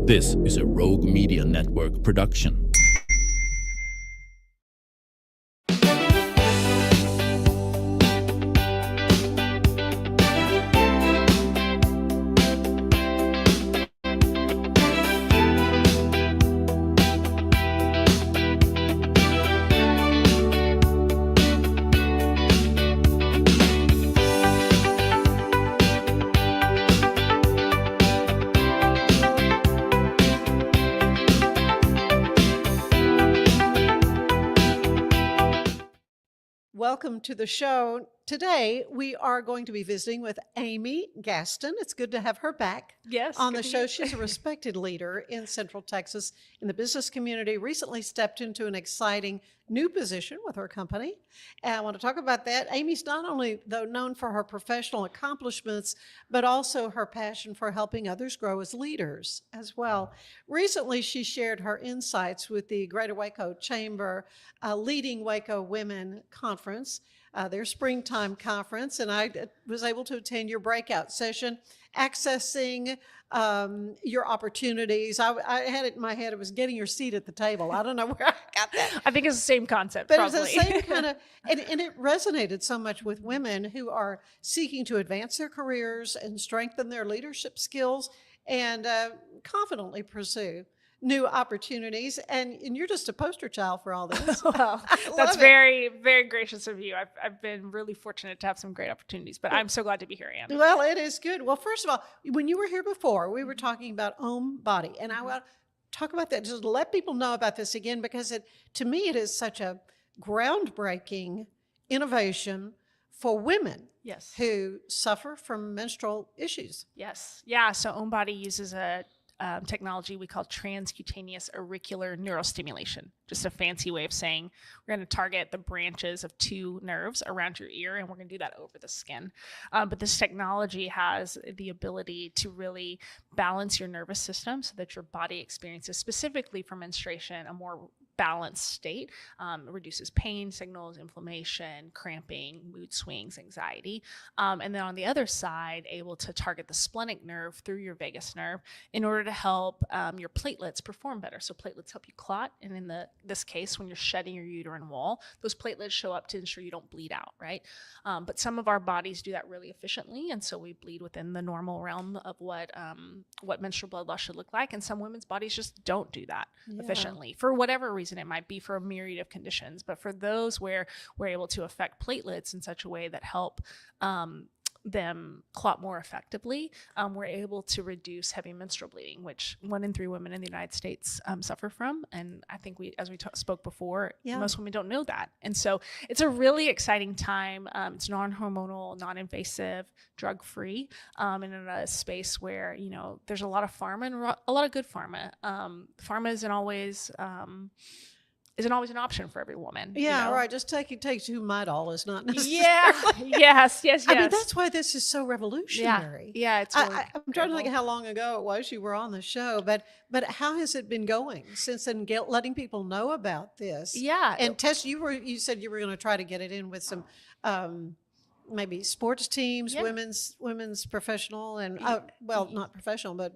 This is a Rogue Media Network production. Welcome to the show. Today, we are going to be visiting with Amy Gaston. It's good to have her back on the show. She's a respected leader in Central Texas in the business community, recently stepped into an exciting new position with her company. And I want to talk about that. Amy's not only, though, known for her professional accomplishments, but also her passion for helping others grow as leaders as well. Recently, she shared her insights with the Greater Waco Chamber Leading Waco Women Conference, their springtime conference, and I was able to attend your breakout session, accessing your opportunities. I had it in my head, it was getting your seat at the table. I don't know where I got that. I think it's the same concept, but probably. It's the same kind of, and it resonated so much with women who are seeking to advance their careers and strengthen their leadership skills and confidently pursue new opportunities, and you're just a poster child for all this. Well, that's very, very gracious of you. I've been really fortunate to have some great opportunities, but I'm so glad to be here, Anne. Well, it is good. Well, first of all, when you were here before, we were talking about OhmBody, and I want to talk about that, just let people know about this again, because to me, it is such a groundbreaking innovation for women. Yes. Who suffer from menstrual issues. Yes. Yeah. So OhmBody uses a technology we call transcutaneous auricular neurostimulation, just a fancy way of saying we're going to target the branches of two nerves around your ear, and we're going to do that over the skin. But this technology has the ability to really balance your nervous system so that your body experiences, specifically for menstruation, a more balanced state. It reduces pain signals, inflammation, cramping, mood swings, anxiety. And then on the other side, able to target the splenic nerve through your vagus nerve in order to help your platelets perform better. So platelets help you clot. And in this case, when you're shedding your uterine wall, those platelets show up to ensure you don't bleed out, right? But some of our bodies do that really efficiently. And so we bleed within the normal realm of what menstrual blood loss should look like. And some women's bodies just don't do that efficiently for whatever reason. It might be for a myriad of conditions, but for those where we're able to affect platelets in such a way that help them clot more effectively, we're able to reduce heavy menstrual bleeding, which 1 in 3 women in the United States suffer from. And I think as we spoke before, most women don't know that. And so it's a really exciting time. It's non-hormonal, non-invasive, drug-free, and in a space where, there's a lot of pharma and a lot of good pharma. Pharma isn't always an option for every woman. Yeah, right. Just take two Midol is not necessary. Yeah. Yes. I mean, that's why this is so revolutionary. Yeah. It's really I'm trying to think of how long ago it was you were on the show, but how has it been going since then? Letting people know about this. Yeah. And Tess, you said you were going to try to get it in with some. Maybe sports teams, women's professional, and not professional, but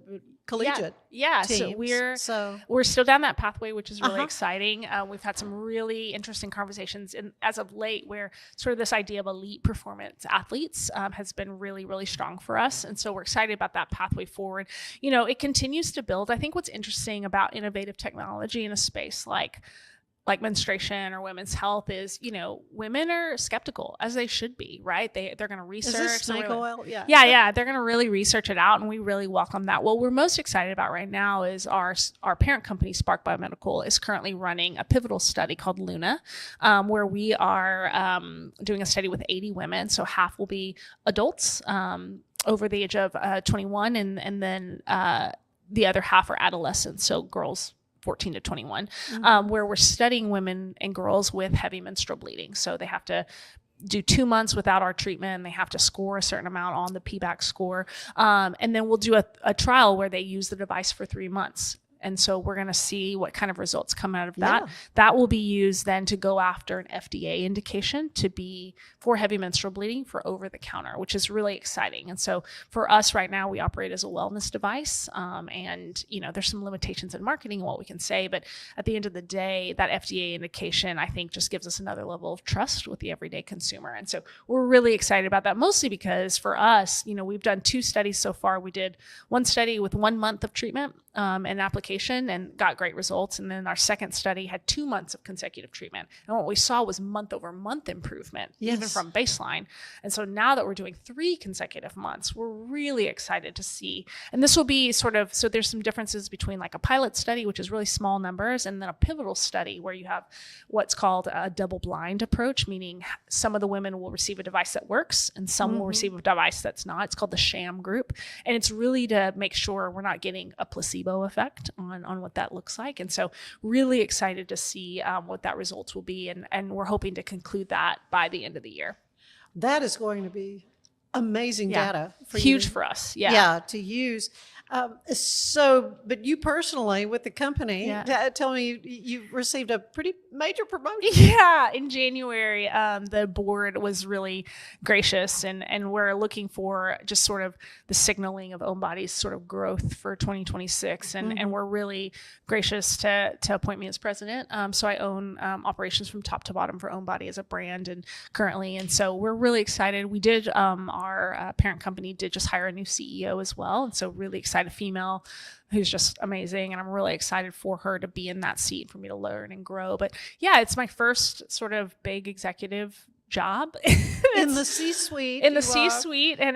collegiate. Yeah. Teams. So we're still down that pathway, which is really exciting. We've had some really interesting conversations, and as of late, where sort of this idea of elite performance athletes has been really, really strong for us, and so we're excited about that pathway forward. It continues to build. I think what's interesting about innovative technology in a space like menstruation or women's health is, women are skeptical, as they should be, right? They're going to research. Is this snake oil? Yeah. They're going to really research it out, and we really welcome that. What we're most excited about right now is our parent company, Spark Biomedical, is currently running a pivotal study called Luna, where we are doing a study with 80 women. So half will be adults over the age of 21, and then the other half are adolescents, so girls 14 to 21, where we're studying women and girls with heavy menstrual bleeding. So they have to do 2 months without our treatment. They have to score a certain amount on the PBAC score. And then we'll do a trial where they use the device for 3 months. And so we're going to see what kind of results come out of that. That will be used then to go after an FDA indication to be for heavy menstrual bleeding for over the counter, which is really exciting. And so for us right now, we operate as a wellness device. And, there's some limitations in marketing and what we can say, but at the end of the day, that FDA indication, I think, just gives us another level of trust with the everyday consumer. And so we're really excited about that, mostly because for us, we've done 2 studies so far. We did one study with 1 month of treatment and application and got great results. And then our second study had 2 months of consecutive treatment. And what we saw was month over month improvement, even from baseline. And so now that we're doing 3 consecutive months, we're really excited to see. And this will be so there's some differences between like a pilot study, which is really small numbers, and then a pivotal study where you have what's called a double blind approach, meaning some of the women will receive a device that works and some will receive a device that's not. It's called the sham group. And it's really to make sure we're not getting a placebo effect on what that looks like. And so really excited to see what that results will be. And we're hoping to conclude that by the end of the year. That is going to be amazing data. Huge for us. Yeah, to use. But you personally with the company, tell me you received a pretty major promotion. Yeah, in January, the board was really gracious, and we're looking for just sort of the signaling of OhmBody's sort of growth for 2026, and we're really gracious to appoint me as president. So I own operations from top to bottom for OhmBody as a brand, and currently, and so we're really excited. We did our parent company did just hire a new CEO as well, and so really excited. Female who's just amazing, and I'm really excited for her to be in that seat for me to learn and grow. But yeah, it's my first sort of big executive job in the C-suite. And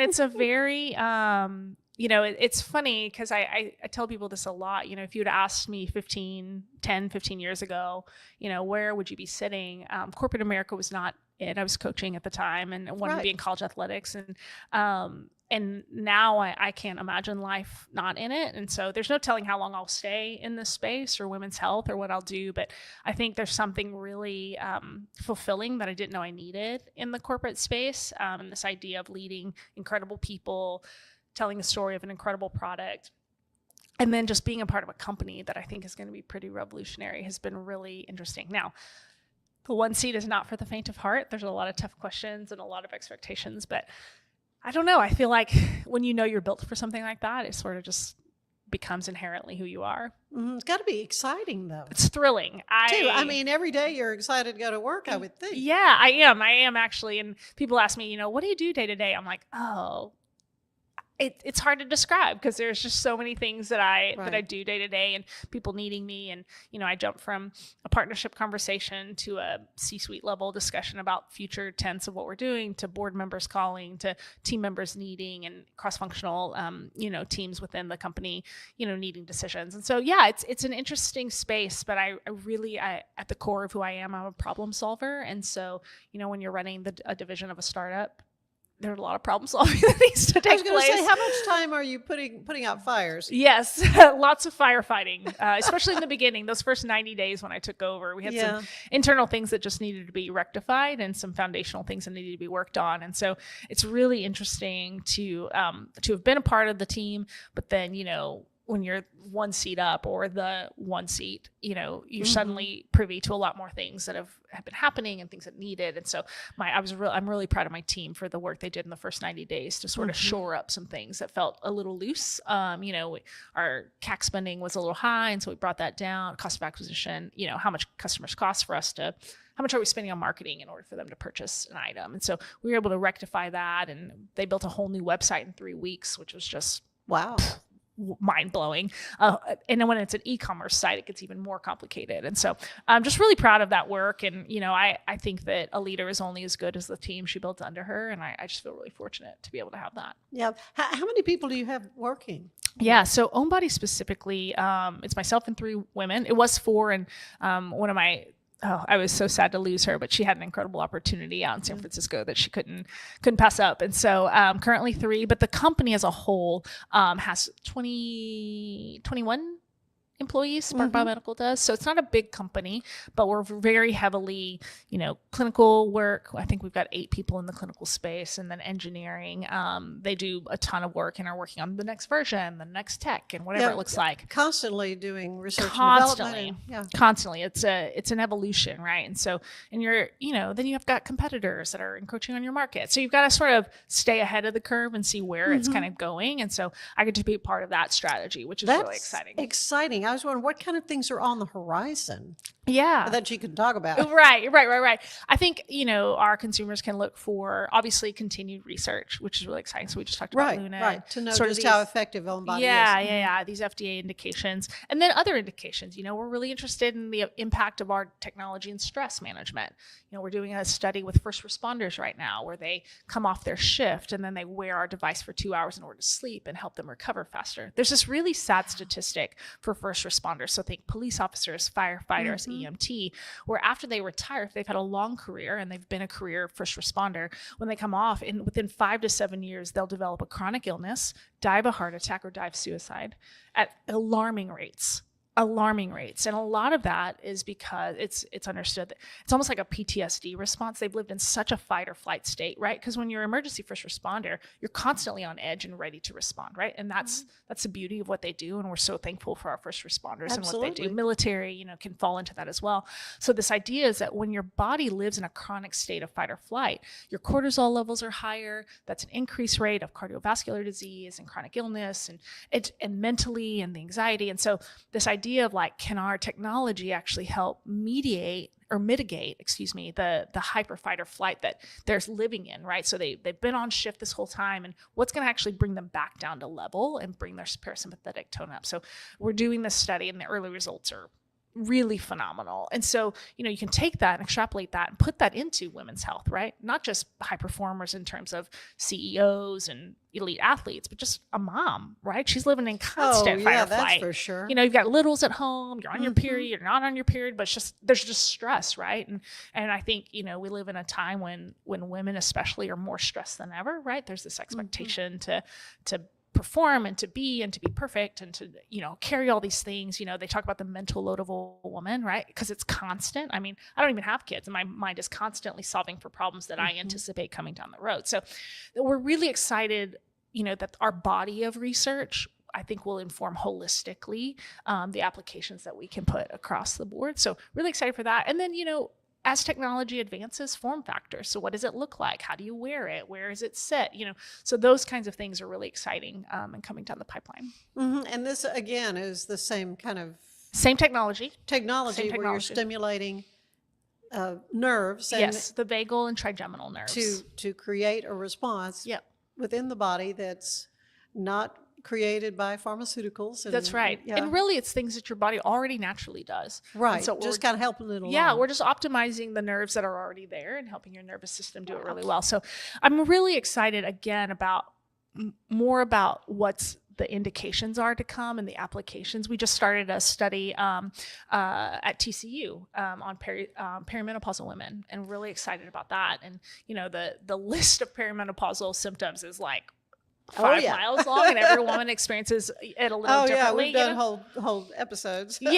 it's a very it's funny because I tell people this a lot. If you had asked me 15 years ago, where would you be sitting? Corporate America was not it. I was coaching at the time and wanted to be in college athletics, and now I can't imagine life not in it. And so there's no telling how long I'll stay in this space or women's health or what I'll do. But I think there's something really fulfilling that I didn't know I needed in the corporate space. And this idea of leading incredible people, telling the story of an incredible product, and then just being a part of a company that I think is going to be pretty revolutionary has been really interesting. Now, the one seat is not for the faint of heart. There's a lot of tough questions and a lot of expectations, but I don't know. I feel like when you're built for something like that, it sort of just becomes inherently who you are. It's got to be exciting, though. It's thrilling. I mean, every day you're excited to go to work, I would think. Yeah, I am actually. And people ask me, what do you do day to day? I'm like, it's hard to describe because there's just so many things that I do day to day, and people needing me. And, I jump from a partnership conversation to a C-suite level discussion about future tenets of what we're doing, to board members calling, to team members needing, and cross-functional, teams within the company, needing decisions. And so, yeah, it's an interesting space, but I really, at the core of who I am, I'm a problem solver. And so, when you're running a division of a startup, there's a lot of problem solving that needs to take place. I was going to say, how much time are you putting out fires? Yes, lots of firefighting, especially in the beginning. Those first 90 days when I took over, we had some internal things that just needed to be rectified and some foundational things that needed to be worked on. And so it's really interesting to have been a part of the team, but then, when you're one seat up or the one seat, you're suddenly privy to a lot more things that have been happening and things that needed. And so I'm really proud of my team for the work they did in the first 90 days to sort of shore up some things that felt a little loose. Our CAC spending was a little high, and so we brought that down. Cost of acquisition, how much customers cost for us to, how much are we spending on marketing in order for them to purchase an item? And so we were able to rectify that, and they built a whole new website in 3 weeks, which was just wow. mind-blowing. And then when it's an e-commerce site, it gets even more complicated. And so I'm just really proud of that work. And, I think that a leader is only as good as the team she built under her. And I just feel really fortunate to be able to have that. Yeah. How many people do you have working? Yeah. So OhmBody specifically, it's myself and 3 women. It was 4. And one of my I was so sad to lose her, but she had an incredible opportunity out in San Francisco that she couldn't pass up. And so currently 3, but the company as a whole has 21 employees. Spark Biomedical does. So it's not a big company, but we're very heavily, clinical work. I think we've got 8 people in the clinical space, and then engineering. They do a ton of work and are working on the next version, the next tech, and whatever it looks like. Constantly doing research and development. Constantly. It's an evolution, right? And so, and you're, then you've got competitors that are encroaching on your market. So you've got to sort of stay ahead of the curve and see where it's kind of going. And so I get to be a part of that strategy, which is really exciting. Exciting. I was wondering what kind of things are on the horizon. Yeah. That you can talk about. Right. I think, our consumers can look for obviously continued research, which is really exciting. So we just talked about Luna. Right. To know just how effective OhmBody is. Yeah. These FDA indications. And then other indications, we're really interested in the impact of our technology in stress management. We're doing a study with first responders right now where they come off their shift and then they wear our device for 2 hours in order to sleep and help them recover faster. There's this really sad statistic for first responders. So think police officers, firefighters, EMT, where after they retire, if they've had a long career and they've been a career first responder, when they come off, within 5 to 7 years, they'll develop a chronic illness, die of a heart attack, or die of suicide at alarming rates. And a lot of that is because it's understood that it's almost like a PTSD response. They've lived in such a fight or flight state, right? Because when you're an emergency first responder, you're constantly on edge and ready to respond, right? And that's the beauty of what they do. And we're so thankful for our first responders and what they do. Military, can fall into that as well. So this idea is that when your body lives in a chronic state of fight or flight, your cortisol levels are higher. That's an increased rate of cardiovascular disease and chronic illness and mentally and the anxiety. And so this idea of can our technology actually help mitigate the hyper fight or flight that they're living in, right? So they've been on shift this whole time, and what's going to actually bring them back down to level and bring their parasympathetic tone up. So we're doing this study, and the early results are really phenomenal. And so, you can take that and extrapolate that and put that into women's health, right? Not just high performers in terms of CEOs and elite athletes, but just a mom, right? She's living in constant fight or flight. That's for sure. You've got littles at home, you're on your period, you're not on your period, but there's just stress, right? And I think, we live in a time when women especially are more stressed than ever, right? There's this expectation to perform and to be perfect and to, carry all these things. They talk about the mental load of a woman, right? Because it's constant. I mean, I don't even have kids, and my mind is constantly solving for problems that I anticipate coming down the road. So we're really excited, that our body of research, I think, will inform holistically the applications that we can put across the board. So really excited for that. And then, as technology advances, form factors. So what does it look like? How do you wear it? Where is it set? So those kinds of things are really exciting and coming down the pipeline. And this, again, is the same kind of... Same technology. Where you're stimulating nerves. And yes, the vagal and trigeminal nerves. To create a response within the body that's not created by pharmaceuticals. That's right. Yeah. And really it's things that your body already naturally does. Right. And so just kind of helping it along. Yeah, we're just optimizing the nerves that are already there and helping your nervous system do it really well. So I'm really excited again about more about what's the indications are to come and the applications. We just started a study at TCU on perimenopausal women, and really excited about that. And the list of perimenopausal symptoms is 5 miles long, and every woman experiences it a little differently. We've done whole episodes about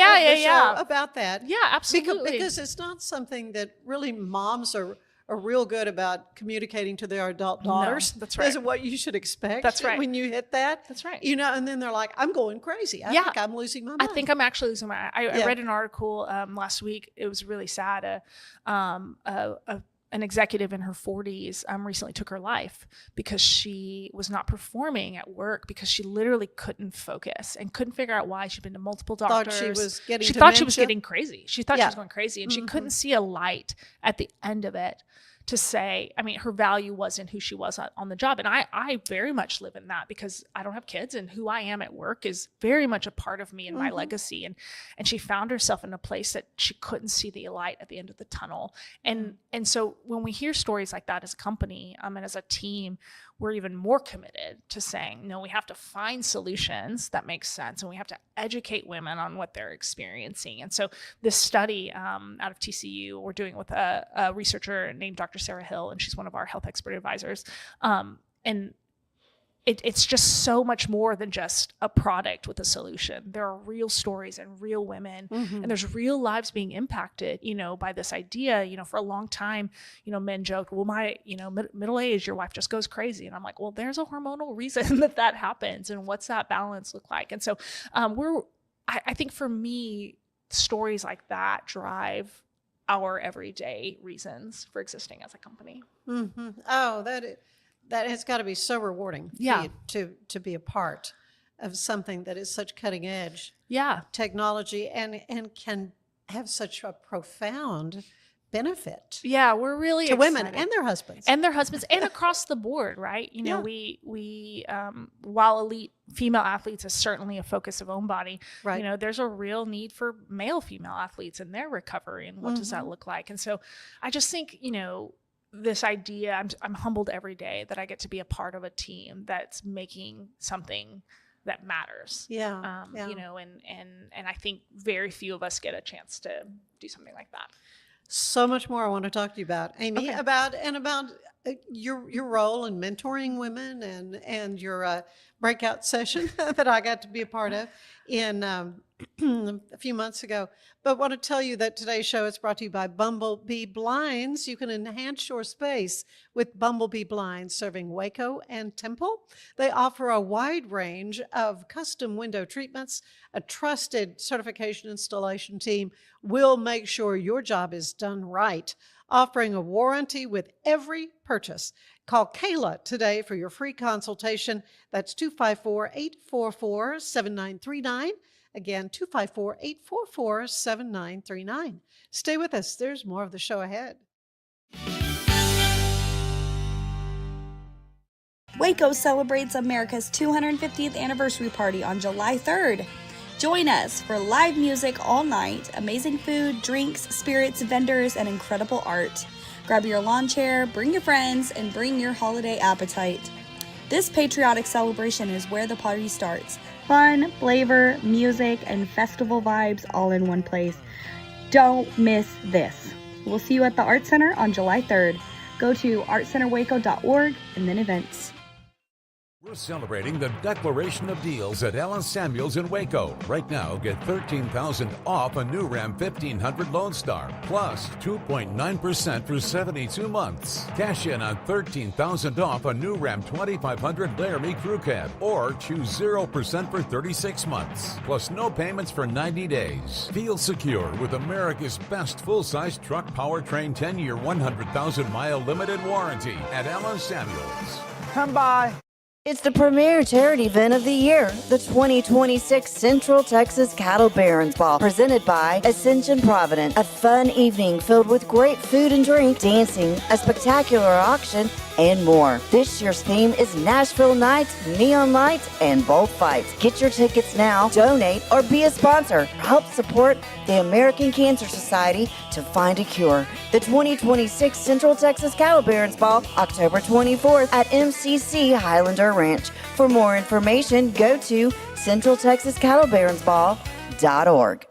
that. Yeah, absolutely. Because it's not something that really moms are real good about communicating to their adult daughters. No, that's right. Isn't what you should expect. That's right. When you hit that. That's right. And then they're like, I'm going crazy. I think I'm losing my mind. I think I'm actually losing my mind. I read an article last week. It was really sad. An executive in her 40s recently took her life because she was not performing at work because she literally couldn't focus and couldn't figure out why. She'd been to multiple doctors. She thought she was getting crazy. She thought she was going crazy, and she couldn't see a light at the end of it to say, her value wasn't who she was on the job. And I very much live in that because I don't have kids, and who I am at work is very much a part of me and my legacy. And she found herself in a place that she couldn't see the light at the end of the tunnel. And so when we hear stories like that as a company and as a team, we're even more committed to saying, no, we have to find solutions that make sense, and we have to educate women on what they're experiencing. And so this study out of TCU, we're doing with a researcher named Dr. Sarah Hill, and she's one of our health expert advisors. And it's just so much more than just a product with a solution. There are real stories and real women, and there's real lives being impacted, by this idea. For a long time, men joked, well, my, middle age, your wife just goes crazy. And I'm like, well, there's a hormonal reason that happens. And what's that balance look like? And so I think for me, stories like that drive our everyday reasons for existing as a company. Oh, that has got to be so rewarding for you to be a part of something that is such cutting edge technology and can have such a profound benefit. Yeah, we're really to excited. Women and their husbands. And across the board, right? We while elite female athletes is certainly a focus of OhmBody, right. There's a real need for male female athletes in their recovery, and what does that look like? And so I just think, this idea, I'm humbled every day that I get to be a part of a team that's making something that matters. And I think very few of us get a chance to do something like that. So much more I want to talk to you about, Amy, about your role in mentoring women and your breakout session that I got to be a part of in a few months ago. But I want to tell you that today's show is brought to you by Bumblebee Blinds. You can enhance your space with Bumblebee Blinds, serving Waco and Temple. They offer a wide range of custom window treatments. A trusted certification installation team will make sure your job is done right, offering a warranty with every purchase. Call Kayla today for your free consultation. That's 254-844-7939. Again, 254-844-7939. Stay with us. There's more of the show ahead. Waco celebrates America's 250th anniversary party on July 3rd. Join us for live music all night, amazing food, drinks, spirits, vendors, and incredible art. Grab your lawn chair, bring your friends, and bring your holiday appetite. This patriotic celebration is where the party starts. Fun, flavor, music, and festival vibes all in one place. Don't miss this. We'll see you at the Art Center on July 3rd. Go to artcenterwaco.org and then events. We're celebrating the Declaration of Deals at Allen Samuels in Waco. Right now, get $13,000 off a new Ram 1500 Lone Star, plus 2.9% for 72 months. Cash in on $13,000 off a new Ram 2500 Laramie Crew Cab, or choose 0% for 36 months, plus no payments for 90 days. Feel secure with America's best full-size truck powertrain 10-year, 100,000-mile limited warranty at Allen Samuels. Come by. It's the premier charity event of the year, the 2026 Central Texas Cattle Barons Ball, presented by Ascension Provident. A fun evening filled with great food and drink, dancing, a spectacular auction, and more. This year's theme is Nashville Nights, Neon Lights, and Bullfights. Get your tickets now, donate, or be a sponsor. Help support the American Cancer Society to find a cure. The 2026 Central Texas Cattle Barons Ball, October 24th at MCC Highlander Ranch. For more information, go to centraltexascattlebaronsball.org.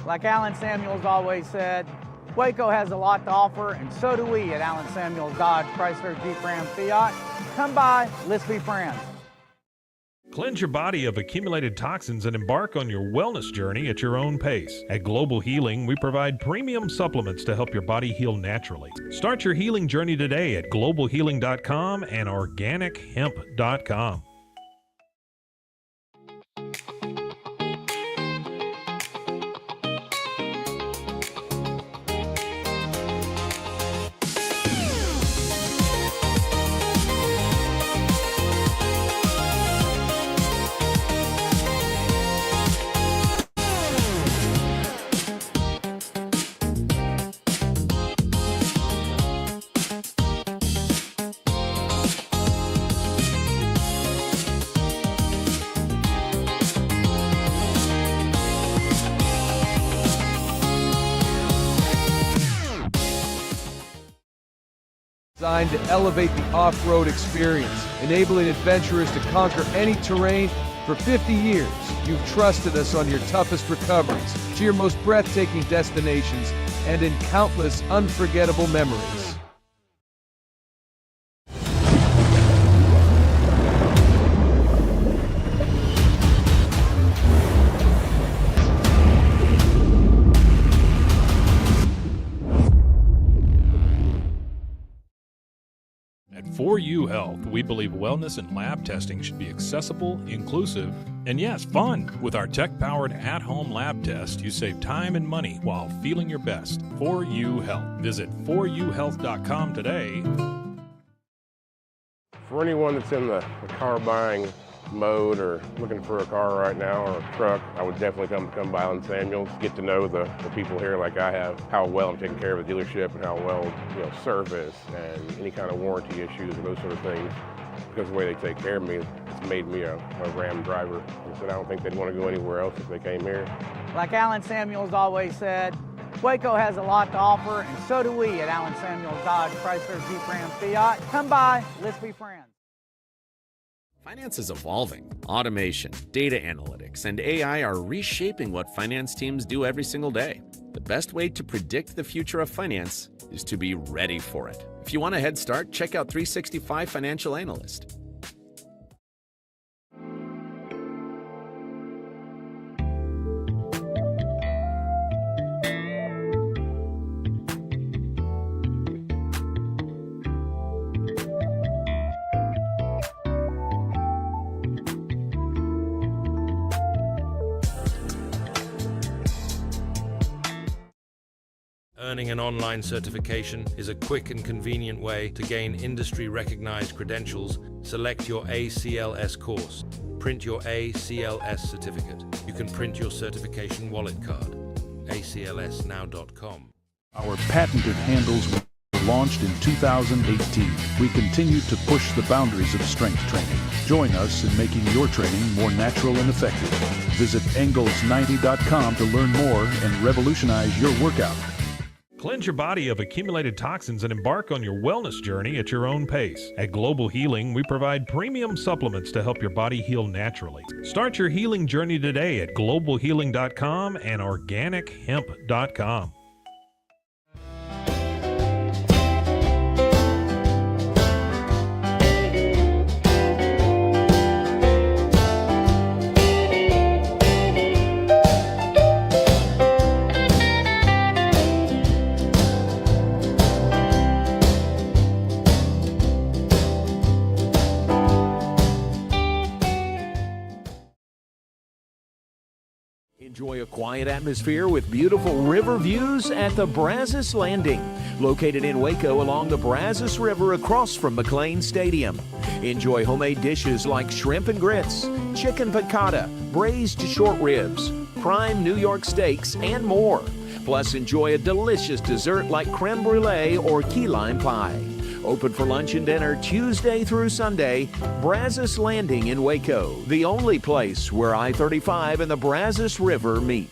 Like Allen Samuels always said, Waco has a lot to offer, and so do we at Allen Samuels Dodge, Chrysler, Jeep, Ram, Fiat. Come by, let's be friends. Cleanse your body of accumulated toxins and embark on your wellness journey at your own pace. At Global Healing, we provide premium supplements to help your body heal naturally. Start your healing journey today at globalhealing.com and organichemp.com. designed to elevate the off-road experience, enabling adventurers to conquer any terrain. For 50 years, you've trusted us on your toughest recoveries, to your most breathtaking destinations, and in countless unforgettable memories. At 4U Health, we believe wellness and lab testing should be accessible, inclusive, and yes, fun. With our tech-powered at-home lab test, you save time and money while feeling your best. 4U Health. Visit 4uhealth.com today. For anyone that's in the car buying mode or looking for a car right now or a truck, I would definitely come by Allen Samuels, get to know the people here like I have, how well I'm taking care of the dealership and how well, service and any kind of warranty issues or those sort of things. Because of the way they take care of me, it's made me a Ram driver. And so I don't think they'd want to go anywhere else if they came here. Like Allen Samuels always said, Waco has a lot to offer, and so do we at Allen Samuels Dodge, Chrysler, Jeep, Ram, Fiat. Come by, let's be friends. Finance is evolving. Automation, data analytics, and AI are reshaping what finance teams do every single day. The best way to predict the future of finance is to be ready for it. If you want a head start, check out 365 Financial Analyst. Earning an online certification is a quick and convenient way to gain industry-recognized credentials. Select your ACLS course. Print your ACLS certificate. You can print your certification wallet card. aclsnow.com. Our patented handles were launched in 2018. We continue to push the boundaries of strength training. Join us in making your training more natural and effective. Visit Engels90.com to learn more and revolutionize your workout. Cleanse your body of accumulated toxins and embark on your wellness journey at your own pace. At Global Healing, we provide premium supplements to help your body heal naturally. Start your healing journey today at globalhealing.com and organichemp.com. Enjoy a quiet atmosphere with beautiful river views at the Brazos Landing, located in Waco along the Brazos River across from McLean Stadium. Enjoy homemade dishes like shrimp and grits, chicken piccata, braised short ribs, prime New York steaks, and more. Plus, enjoy a delicious dessert like creme brulee or key lime pie. Open for lunch and dinner Tuesday through Sunday. Brazos Landing in Waco, the only place where I-35 and the Brazos River meet.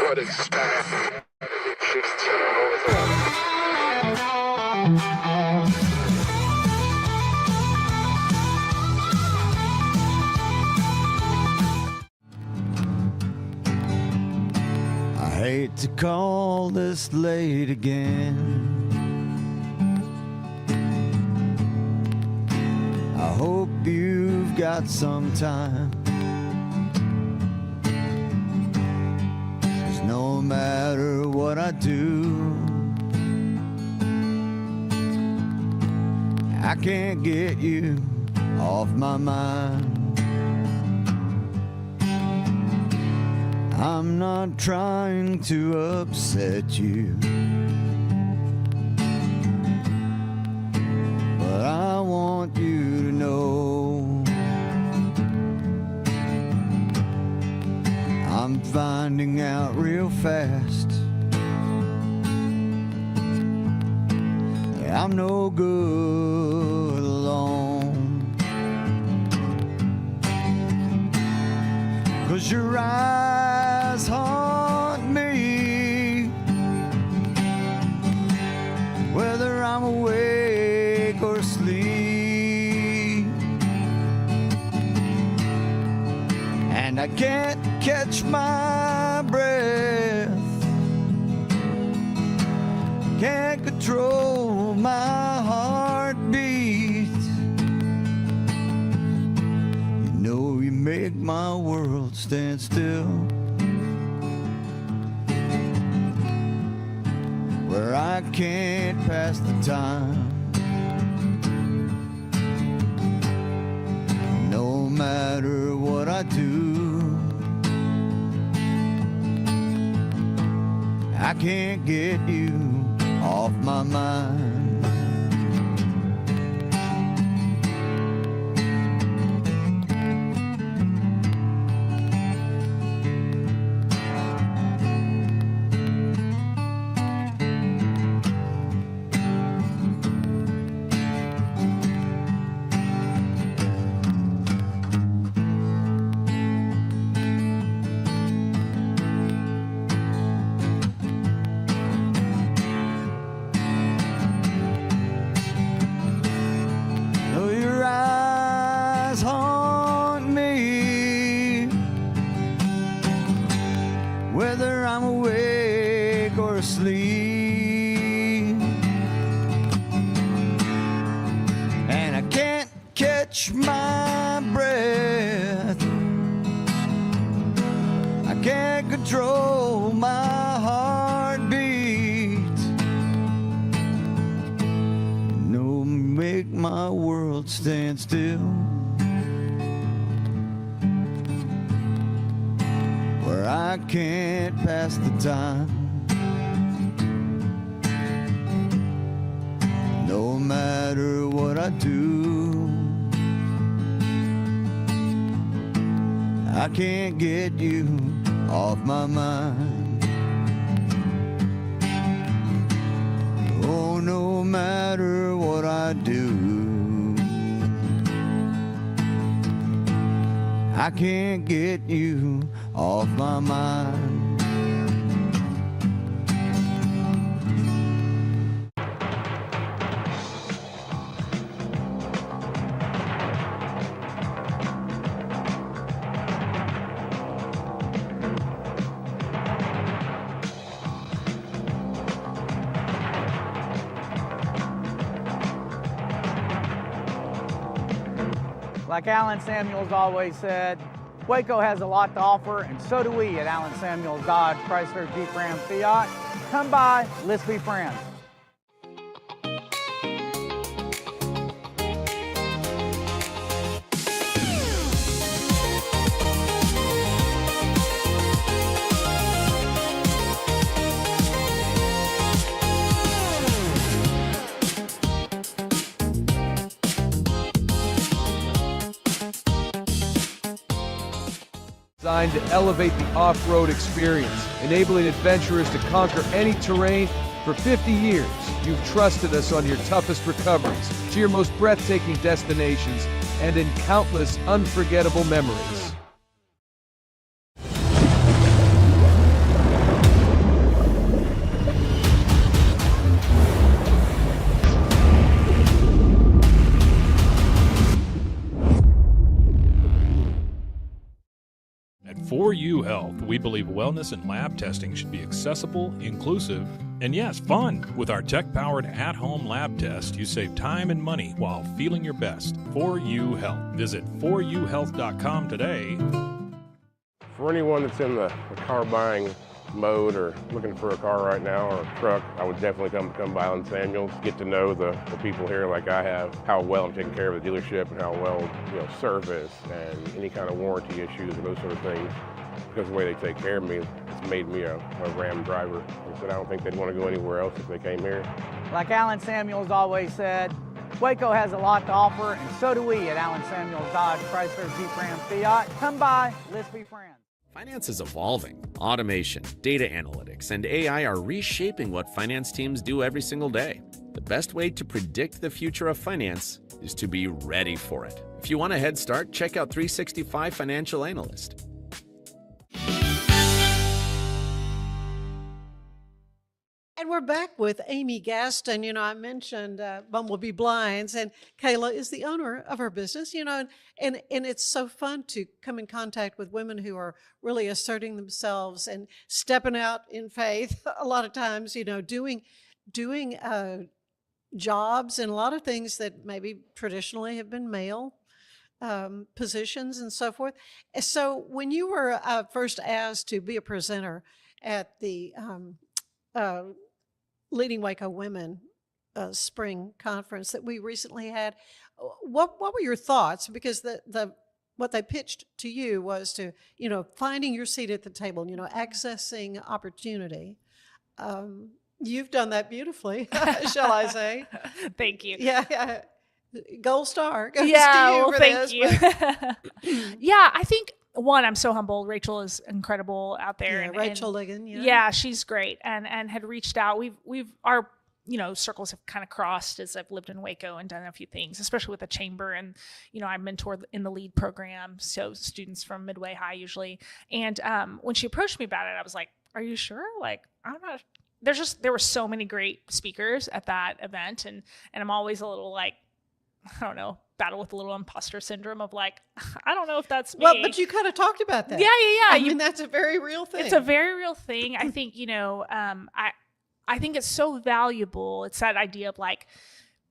What is that? I hate to call this late again. I hope you've got some time. 'Cause no matter what I do, I can't get you off my mind. I'm not trying to upset you, but I want you to know I'm finding out real fast that I'm no good alone. 'Cause 'cause your eyes haunt me, whether I'm awake or asleep, and I can't catch my breath, can't control my heartbeat. You know you make my world stand still, where I can't pass the time, no matter what I do. I can't get you off my mind. Whether I'm awake or asleep, and I can't catch my breath, I can't control my heartbeat. No, make my world stand still, where I can't pass the time, no matter what I do. I can't get you off my mind. Oh, no matter what I do, I can't get you off my mind. Like Alan Samuels always said, Waco has a lot to offer, and so do we at Alan Samuels Dodge, Chrysler, Jeep, Ram, Fiat. Come by, let's be friends. Designed to elevate the off-road experience, enabling adventurers to conquer any terrain. For 50 years, you've trusted us on your toughest recoveries, to your most breathtaking destinations, and in countless unforgettable memories. At 4U Health, we believe wellness and lab testing should be accessible, inclusive, and yes, fun. With our tech-powered at-home lab test, you save time and money while feeling your best. 4U Health. Visit 4uhealth.com today. For anyone that's in the car buying mode or looking for a car right now or a truck, I would definitely come by Alan Samuels, get to know the people here like I have, how well I'm taking care of the dealership and how well, service and any kind of warranty issues and those sort of things. Because of the way they take care of me, it's made me a Ram driver. Like I said, I don't think they'd want to go anywhere else if they came here. Like Alan Samuels always said, Waco has a lot to offer, and so do we at Alan Samuels Dodge, Chrysler, Jeep, Ram, Fiat. Come by, let's be friends. Finance is evolving. Automation, data analytics, and AI are reshaping what finance teams do every single day. The best way to predict the future of finance is to be ready for it. If you want a head start, check out 365 Financial Analyst. And we're back with Amy Gaston. You know, I mentioned Bumblebee Blinds, and Kayla is the owner of her business, you know, and it's so fun to come in contact with women who are really asserting themselves and stepping out in faith a lot of times, you know, doing jobs and a lot of things that maybe traditionally have been male positions and so forth. So when you were first asked to be a presenter at the Leading Waco Women spring conference that we recently had, what were your thoughts? Because what they pitched to you was to, you know, finding your seat at the table, you know, accessing opportunity. You've done that beautifully, shall I say? Thank you. Yeah. Gold star goes to you for thank this. You. Yeah, I think one, I'm so humbled. Rachel is incredible out there. Yeah, Rachel Ligon. Yeah, she's great, and had reached out. We've our circles have kind of crossed as I've lived in Waco and done a few things, especially with the chamber. And I mentor in the LEAD program, so students from Midway High usually. And when she approached me about it, I was like, "Are you sure?" Like, I'm not. There were so many great speakers at that event, and I'm always a little like, I don't know, battle with a little imposter syndrome of like, I don't know if that's me. Well, but you kind of talked about that. Yeah. I mean, that's a very real thing. It's a very real thing. I think, I think it's so valuable. It's that idea of like,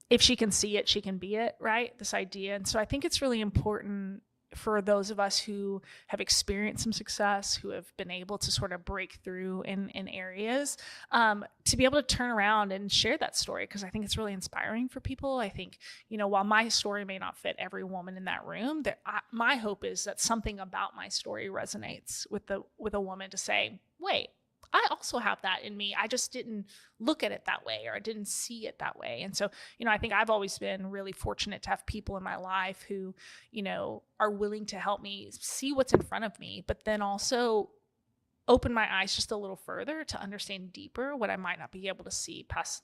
if she can see it, she can be it, right? This idea. And so I think it's really important for those of us who have experienced some success, who have been able to sort of break through in areas, to be able to turn around and share that story, because I think it's really inspiring for people. I think, while my story may not fit every woman in that room, my hope is that something about my story resonates with a woman to say, wait, I also have that in me. I just didn't look at it that way, or I didn't see it that way. And so, I think I've always been really fortunate to have people in my life who, are willing to help me see what's in front of me, but then also open my eyes just a little further to understand deeper what I might not be able to see past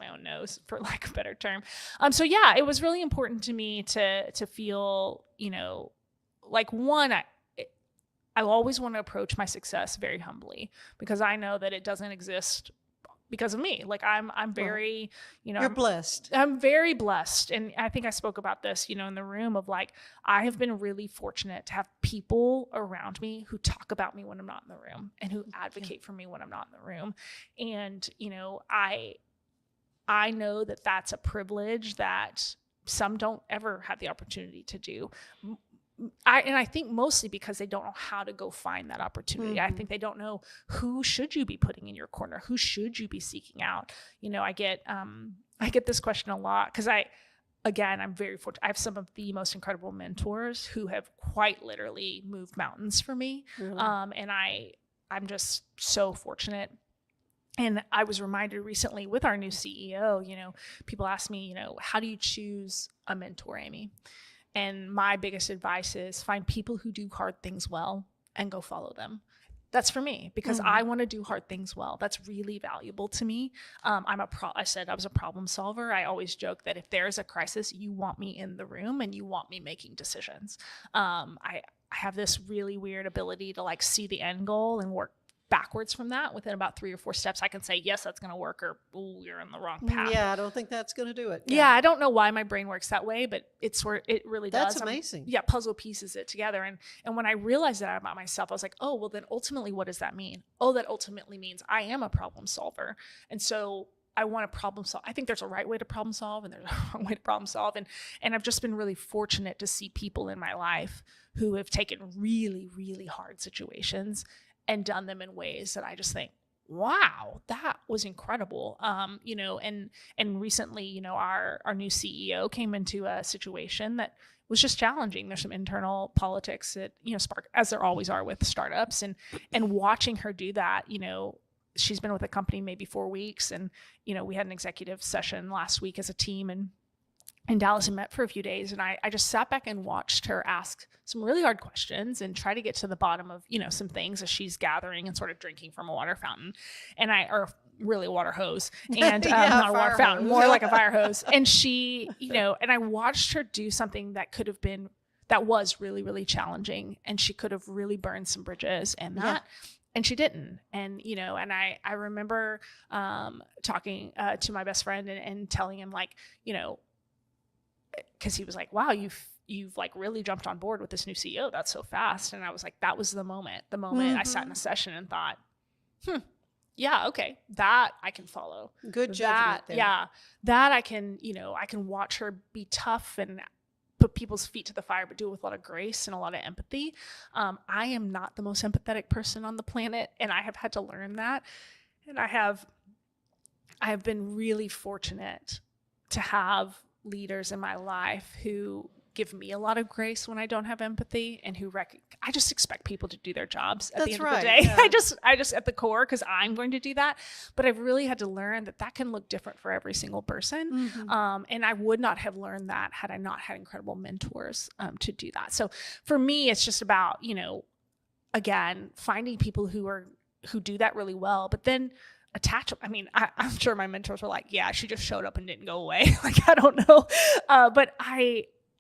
my own nose, for lack of a better term. So yeah, it was really important to me to feel, like one, I always want to approach my success very humbly, because I know that it doesn't exist because of me. Like I'm very, You're blessed. I'm very blessed. And I think I spoke about this, in the room of like, I have been really fortunate to have people around me who talk about me when I'm not in the room, and who advocate for me when I'm not in the room. And, I know that that's a privilege that some don't ever have the opportunity to do. I think mostly because they don't know how to go find that opportunity. I think they don't know who should you be putting in your corner, who should you be seeking out. I get this question a lot, because I'm very fortunate. I have some of the most incredible mentors who have quite literally moved mountains for me. Really? And I'm just so fortunate. And I was reminded recently with our new CEO, people ask me, how do you choose a mentor, Amy? And my biggest advice is find people who do hard things well and go follow them. That's for me, because I want to do hard things well. That's really valuable to me. I said I was a problem solver. I always joke that if there's a crisis, you want me in the room and you want me making decisions. I have this really weird ability to like see the end goal and work backwards from that. Within about 3 or 4 steps, I can say, yes, that's going to work, or you're in the wrong path. Yeah, I don't think that's going to do it. Yeah, I don't know why my brain works that way, but it really does. That's amazing. Puzzle pieces it together. And when I realized that about myself, I was like, oh, well, then ultimately, what does that mean? Oh, that ultimately means I am a problem solver. And so I want to problem solve. I think there's a right way to problem solve and there's a wrong way to problem solve. And I've just been really fortunate to see people in my life who have taken really, really hard situations and done them in ways that I just think, wow, that was incredible. And recently, our new CEO came into a situation that was just challenging. There's some internal politics at, Spark, as there always are with startups, and watching her do that, she's been with the company maybe 4 weeks, and, we had an executive session last week as a team in Dallas and met for a few days. And I just sat back and watched her ask some really hard questions and try to get to the bottom of, some things as she's gathering and sort of drinking from a water fountain, or really a water hose, and not a water fountain, more like a fire hose. And she, and I watched her do something that was really, really challenging, and she could have really burned some bridges. And And she didn't. And, and I remember talking to my best friend and telling him, like, because he was like, wow, you've like really jumped on board with this new CEO. That's so fast. And I was like, that was the moment I sat in a session and thought, yeah, okay, that I can follow. Good judgment there. Yeah, that I can watch her be tough and put people's feet to the fire, but do it with a lot of grace and a lot of empathy. I am not the most empathetic person on the planet, and I have had to learn that. And I have been really fortunate to have leaders in my life who give me a lot of grace when I don't have empathy, and who I just expect people to do their jobs at the end of the day. Yeah. I just at the core, because I'm going to do that. But I've really had to learn that can look different for every single person. Mm-hmm. And I would not have learned that had I not had incredible mentors to do that. So for me, it's just about, again, finding people who do that really well, but then attach them. I mean, I'm sure my mentors were like, yeah, she just showed up and didn't go away. Like, I don't know. But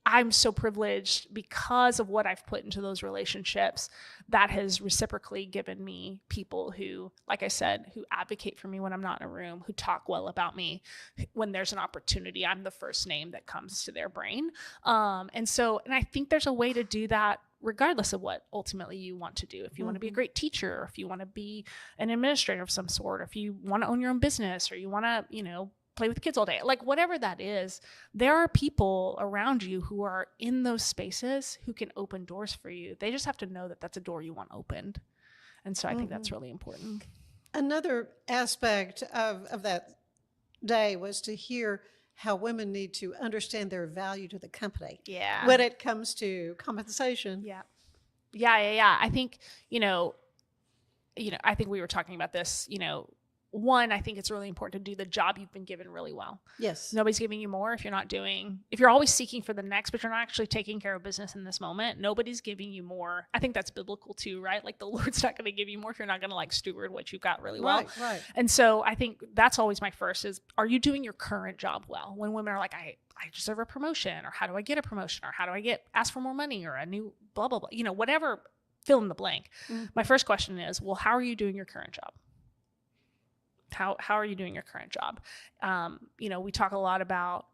I'm so privileged because of what I've put into those relationships that has reciprocally given me people who, like I said, who advocate for me when I'm not in a room, who talk well about me. When there's an opportunity, I'm the first name that comes to their brain. And I think there's a way to do that regardless of what ultimately you want to do. If you want to be a great teacher, or if you want to be an administrator of some sort, or if you want to own your own business, or you want to, play with kids all day, like whatever that is, there are people around you who are in those spaces who can open doors for you. They just have to know that that's a door you want opened. And so I think that's really important. Another aspect of that day was to hear how women need to understand their value to the company. Yeah. When it comes to compensation. Yeah. I think, I think we were talking about this, one, I think it's really important to do the job you've been given really well. Yes. Nobody's giving you more if you're always seeking for the next, but you're not actually taking care of business in this moment. Nobody's giving you more. I think that's biblical too, right? Like, the Lord's not going to give you more if you're not going to like steward what you've got really well. Right. And so I think that's always my first is, are you doing your current job well? When women are like, I deserve a promotion, or how do I get a promotion, or how do I ask for more money, or a new blah, blah, blah, whatever, fill in the blank. Mm-hmm. My first question is, well, how are you doing your current job? How are you doing your current job? We talk a lot about,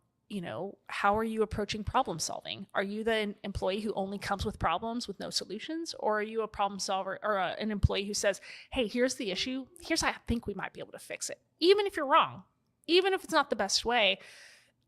how are you approaching problem solving? Are you the employee who only comes with problems with no solutions? Or are you a problem solver, or an employee who says, hey, here's the issue. Here's how I think we might be able to fix it. Even if you're wrong, even if it's not the best way.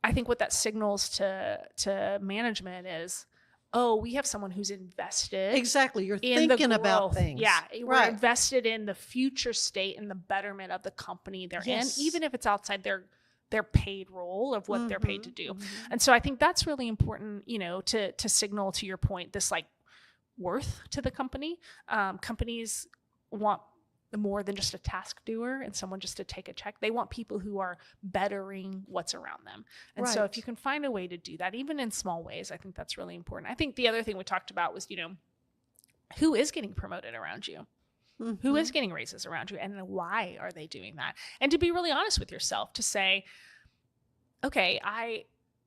I think what that signals to management is, oh, we have someone who's invested. Exactly. You're thinking about things. Yeah. We're invested in the future state and the betterment of the company they're in, even if it's outside their paid role of what they're paid to do. Mm-hmm. And so I think that's really important, to signal, to your point, this like worth to the company. Companies want more than just a task doer and someone just to take a check. They want people who are bettering what's around them. And so if you can find a way to do that, even in small ways, I think that's really important. I think the other thing we talked about was, who is getting promoted around you? Mm-hmm. Who is getting raises around you, and why are they doing that? And to be really honest with yourself, to say, okay,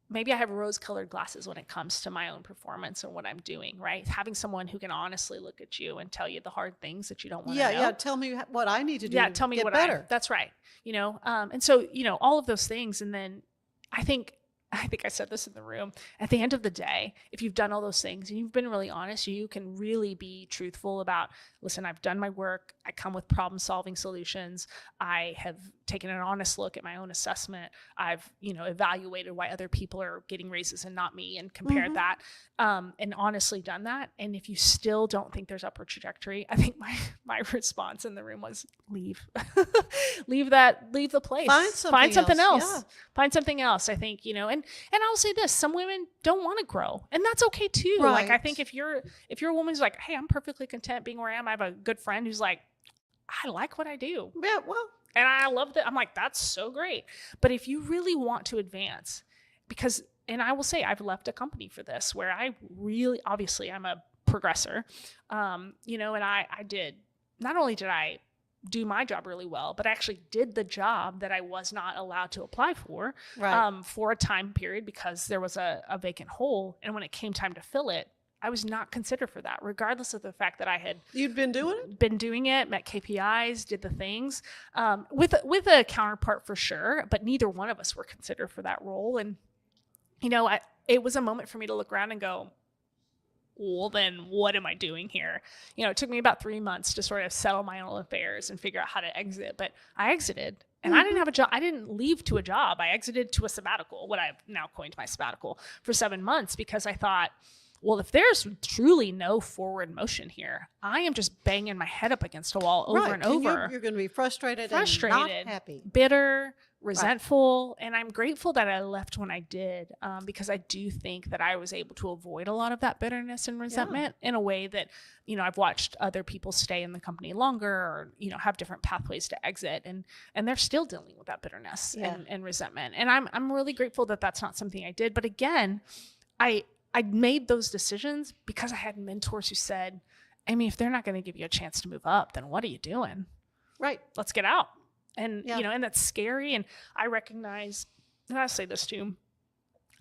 maybe I have rose-colored glasses when it comes to my own performance and what I'm doing, right? Having someone who can honestly look at you and tell you the hard things that you don't want to know. Yeah, tell me what I need to do. Yeah, tell me get what better. That's right. And so, all of those things. And then I think I said this in the room, at the end of the day, if you've done all those things and you've been really honest, you can really be truthful about, listen, I've done my work. I come with problem-solving solutions. I have taken an honest look at my own assessment. I've, evaluated why other people are getting raises and not me, and compared that, and honestly done that. And if you still don't think there's upward trajectory, I think my response in the room was leave, leave the place, find something else. Yeah. Find something else. I think, and I'll say this, some women don't want to grow, and that's okay too. Right. Like, I think if you're a woman who's like, hey, I'm perfectly content being where I am. I have a good friend who's like, I like what I do. Yeah, well, and I love that. I'm like, that's so great. But if you really want to advance, and I will say, I've left a company for this, where I really, obviously I'm a progressor, and not only did I do my job really well, but I actually did the job that I was not allowed to apply for, for a time period, because there was a vacant hole. And when it came time to fill it, I was not considered for that, regardless of the fact that I had You'd been doing it? Been doing it, met KPIs, did the things with a counterpart for sure, but neither one of us were considered for that role. And it was a moment for me to look around and go, well, then what am I doing here? It took me about 3 months to sort of settle my own affairs and figure out how to exit. But I exited, and I didn't have a job. I didn't leave to a job. I exited to a sabbatical, what I've now coined my sabbatical, for 7 months, because I thought, well, if there's truly no forward motion here, I am just banging my head up against a wall over and over. You're going to be frustrated and not happy. Bitter, resentful. And I'm grateful that I left when I did, because I do think that I was able to avoid a lot of that bitterness and resentment in a way that, I've watched other people stay in the company longer or, have different pathways to exit, and they're still dealing with that bitterness and resentment. And I'm really grateful that that's not something I did. But again, I made those decisions because I had mentors who said, Amy, if they're not going to give you a chance to move up, then what are you doing? Right. Let's get out. And, and that's scary. And I recognize, and I say this too,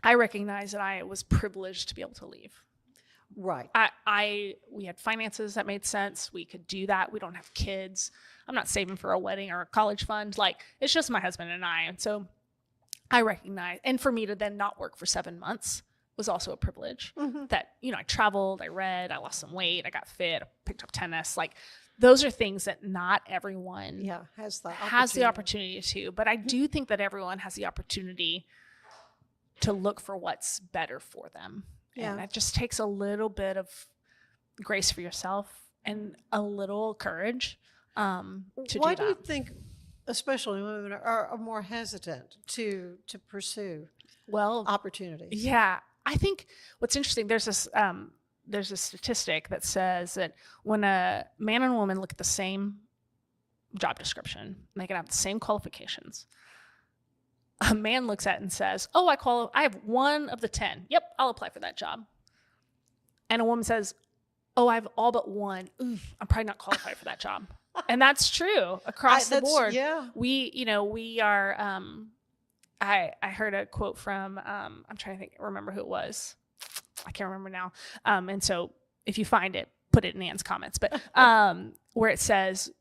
I recognize that I was privileged to be able to leave. Right. We had finances that made sense. We could do that. We don't have kids. I'm not saving for a wedding or a college fund. It's just my husband and I. And so I recognize, and for me to then not work for 7 months was also a privilege. That, I traveled, I read, I lost some weight, I got fit, I picked up tennis. Those are things that not everyone has the opportunity to. But I do think that everyone has the opportunity to look for what's better for them. And that just takes a little bit of grace for yourself and a little courage to do that. Why do you think, especially women, are more hesitant to pursue opportunities? Yeah, I think what's interesting, there's a statistic that says that when a man and a woman look at the same job description, they can have the same qualifications. A man looks at it and says, oh, I have one of the 10. Yep, I'll apply for that job. And a woman says, oh, I have all but one. Ooh, I'm probably not qualified for that job. And that's true across the board. Yeah. We are, I heard a quote from, I'm trying to remember who it was. I can't remember now. And so if you find it, put it in Ann's comments. But where it says,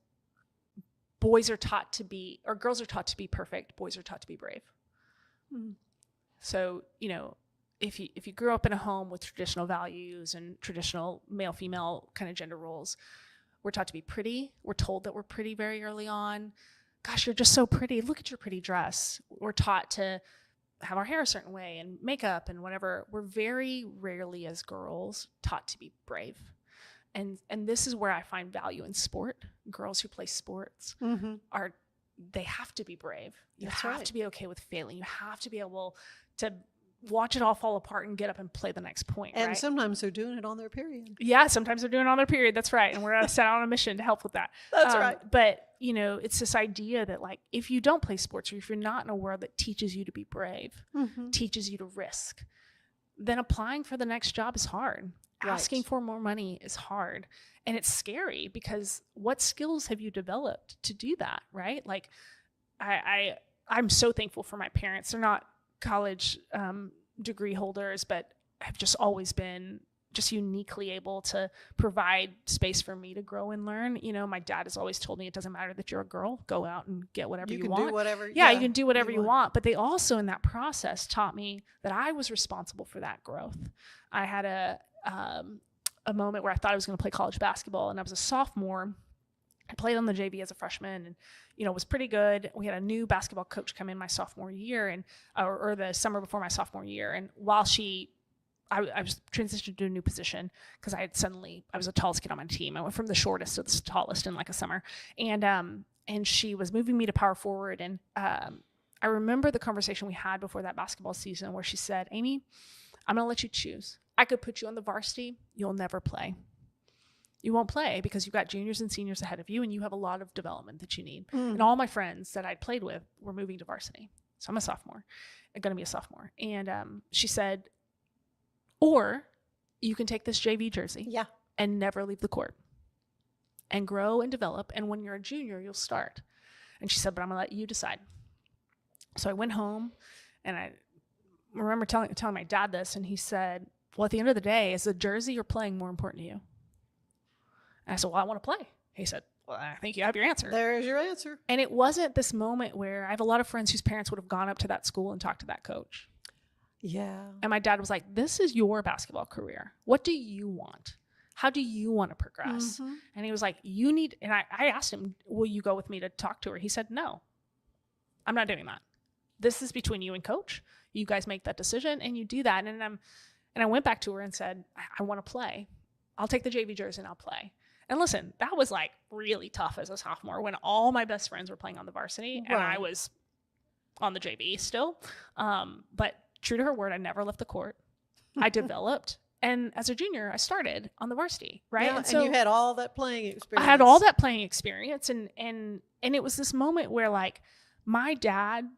girls are taught to be perfect. Boys are taught to be brave. So, if you grew up in a home with traditional values and traditional male-female kind of gender roles, we're taught to be pretty. We're told that we're pretty very early on. Gosh, you're just so pretty. Look at your pretty dress. We're taught to have our hair a certain way and makeup and whatever. We're very rarely as girls taught to be brave. And this is where I find value in sport. Girls who play sports they have to be brave. You have to be okay with failing. You have to be able to watch it all fall apart and get up and play the next point. And sometimes they're doing it on their period. Yeah, sometimes they're doing it on their period. That's right. And we're set out on a mission to help with that. That's right. But, it's this idea that if you don't play sports or if you're not in a world that teaches you to be brave, teaches you to risk, then applying for the next job is hard. Right. Asking for more money is hard. And it's scary because what skills have you developed to do that, right? I'm so thankful for my parents. They're not college degree holders, but have just always been just uniquely able to provide space for me to grow and learn. My dad has always told me it doesn't matter that you're a girl, go out and get whatever you want. Do whatever. Yeah, you can do whatever you want. But they also in that process taught me that I was responsible for that growth. I had a moment where I thought I was going to play college basketball, and I was a sophomore. I played on the JV as a freshman and, was pretty good. We had a new basketball coach come in my sophomore year and, or the summer before my sophomore year. And while I was transitioned to a new position because I was the tallest kid on my team. I went from the shortest to the tallest in a summer. And she was moving me to power forward. And I remember the conversation we had before that basketball season where she said, Amy, I'm going to let you choose. I could put you on the varsity. You'll never play. You won't play because you've got juniors and seniors ahead of you and you have a lot of development that you need. And all my friends that I'd played with were moving to varsity. So I'm a sophomore. I'm going to be a sophomore. And she said, or you can take this JV jersey and never leave the court and grow and develop. And when you're a junior, you'll start. And she said, but I'm going to let you decide. So I went home and I remember telling my dad this, and he said, well, at the end of the day, is the jersey you're playing more important to you? And I said, well, I want to play. He said, well, I think you have your answer. There's your answer. And it wasn't this moment where I have a lot of friends whose parents would have gone up to that school and talked to that coach. Yeah. And my dad was like, this is your basketball career. What do you want? How do you want to progress? Mm-hmm. And he was like, you need, and I asked him, will you go with me to talk to her? He said, no, I'm not doing that. This is between you and coach. You guys make that decision and you do that. And I went back to her and said, I want to play. I'll take the JV jersey and I'll play. And listen, that was like really tough as a sophomore when all my best friends were playing on the varsity and I was on the JV still. But true to her word, I never left the court. I developed. And as a junior, I started on the varsity, right? Yeah, and so you had all that playing experience. I had all that playing experience. And it was this moment where like my dad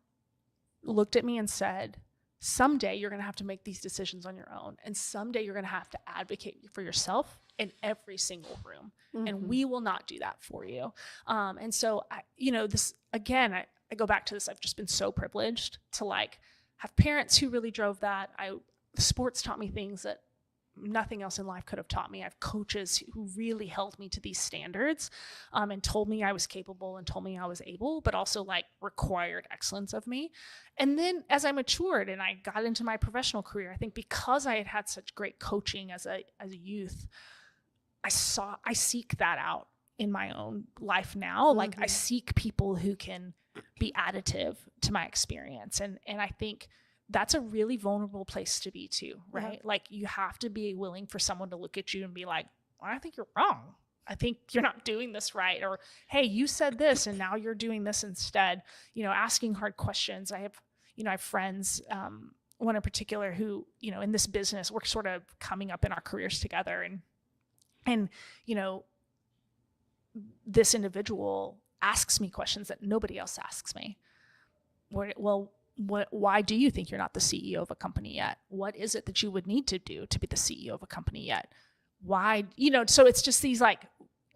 looked at me and said, someday you're going to have to make these decisions on your own. And someday you're going to have to advocate for yourself in every single room. Mm-hmm. And we will not do that for you. And so, this, again, I go back to this. I've just been so privileged to like have parents who really drove that. Sports taught me things that nothing else in life could have taught me. I have coaches who really held me to these standards and told me I was capable and told me I was able, but also like required excellence of me. And then as I matured and I got into my professional career, I think because I had had such great coaching as a youth, I seek that out in my own life now. Mm-hmm. Like I seek people who can be additive to my experience. And I think that's a really vulnerable place to be too, right? Yeah. Like you have to be willing for someone to look at you and be like, well, I think you're wrong. I think you're not doing this right. Or, hey, you said this and now you're doing this instead. Asking hard questions. I have friends, one in particular who, in this business, we're sort of coming up in our careers together. And this individual asks me questions that nobody else asks me. Why do you think you're not the CEO of a company yet? What is it that you would need to do to be the CEO of a company yet? Why, so it's just these like